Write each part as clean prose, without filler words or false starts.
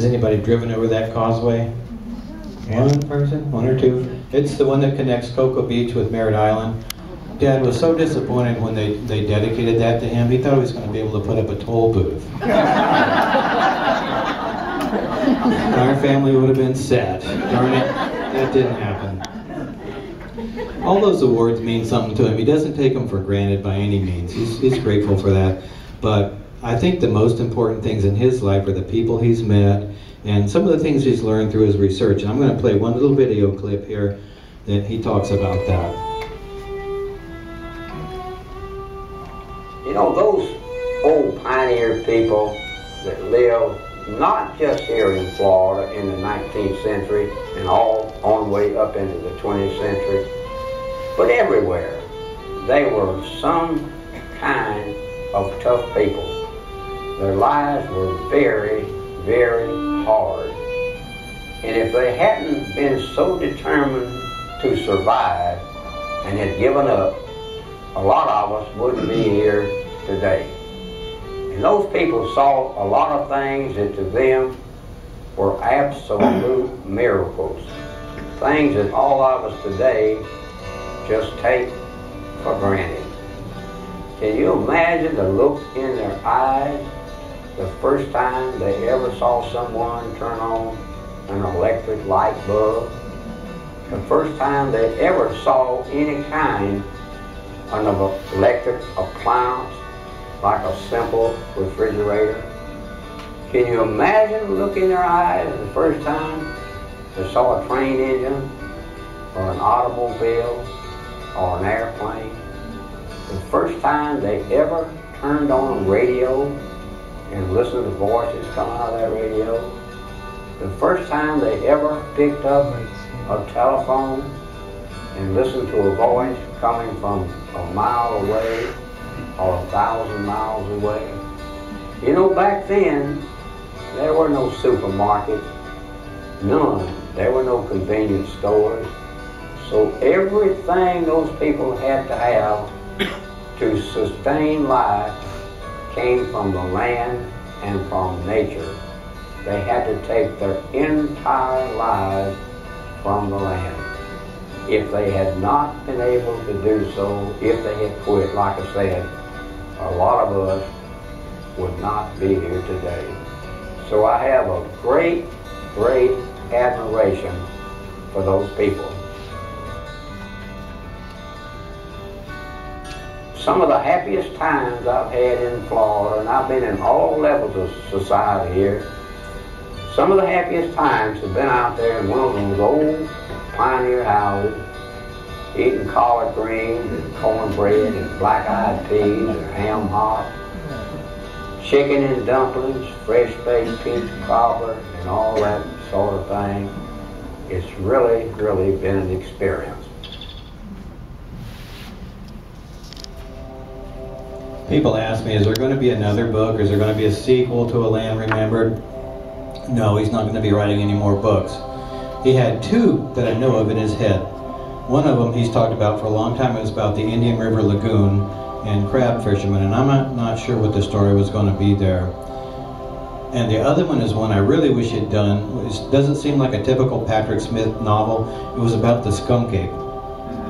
Has anybody driven over that causeway? One person? One or two? It's the one that connects Cocoa Beach with Merritt Island. Dad was so disappointed when they dedicated that to him. He thought he was going to be able to put up a toll booth. Our family would have been sad. Darn it, that didn't happen. All those awards mean something to him. He doesn't take them for granted by any means. He's grateful for that. But I think the most important things in his life are the people he's met and some of the things he's learned through his research. And I'm going to play one little video clip here that he talks about that. You know, those old pioneer people that lived not just here in Florida in the 19th century and all on the way up into the 20th century, but everywhere, they were some kind of tough people. Their lives were very, very hard. And if they hadn't been so determined to survive and had given up, a lot of us wouldn't be here today. And those people saw a lot of things that to them were absolute miracles. Things that all of us today just take for granted. Can you imagine the look in their eyes the first time they ever saw someone turn on an electric light bulb? The first time they ever saw any kind of electric appliance like a simple refrigerator? Can you imagine the look in their eyes the first time they saw a train engine or an automobile or an airplane? The first time they ever turned on a radio and listened to voices coming out of that radio? The first time they ever picked up a telephone and listened to a voice coming from a mile away or 1,000 miles away? You know, back then, there were no supermarkets, none. There were no convenience stores. So everything those people had to have to sustain life came from the land and from nature. They had to take their entire lives from the land. If they had not been able to do so, if they had quit, like I said, a lot of us would not be here today. So I have a great, great admiration for those people. Some of the happiest times I've had in Florida, and I've been in all levels of society here, some of the happiest times have been out there in one of those old pioneer houses, eating collard greens and cornbread and black-eyed peas or ham hock, chicken and dumplings, fresh-baked peach cobbler, and all that sort of thing. It's really, really been an experience. People ask me, is there going to be another book? Is there going to be a sequel to A Land Remembered? No, he's not going to be writing any more books. He had two that I know of in his head. One of them he's talked about for a long time. It was about the Indian River Lagoon and crab fishermen, and I'm not sure what the story was going to be there. And the other one is one I really wish he'd done. It doesn't seem like a typical Patrick Smith novel. It was about the skunk ape.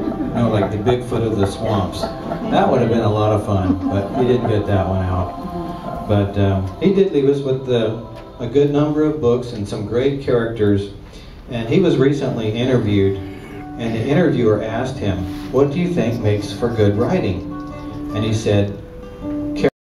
You know, like the Bigfoot of the swamps. That would have been a lot of fun, but he didn't get that one out. But he did leave us with a good number of books and some great characters. And he was recently interviewed, and the interviewer asked him, "What do you think makes for good writing?" And he said,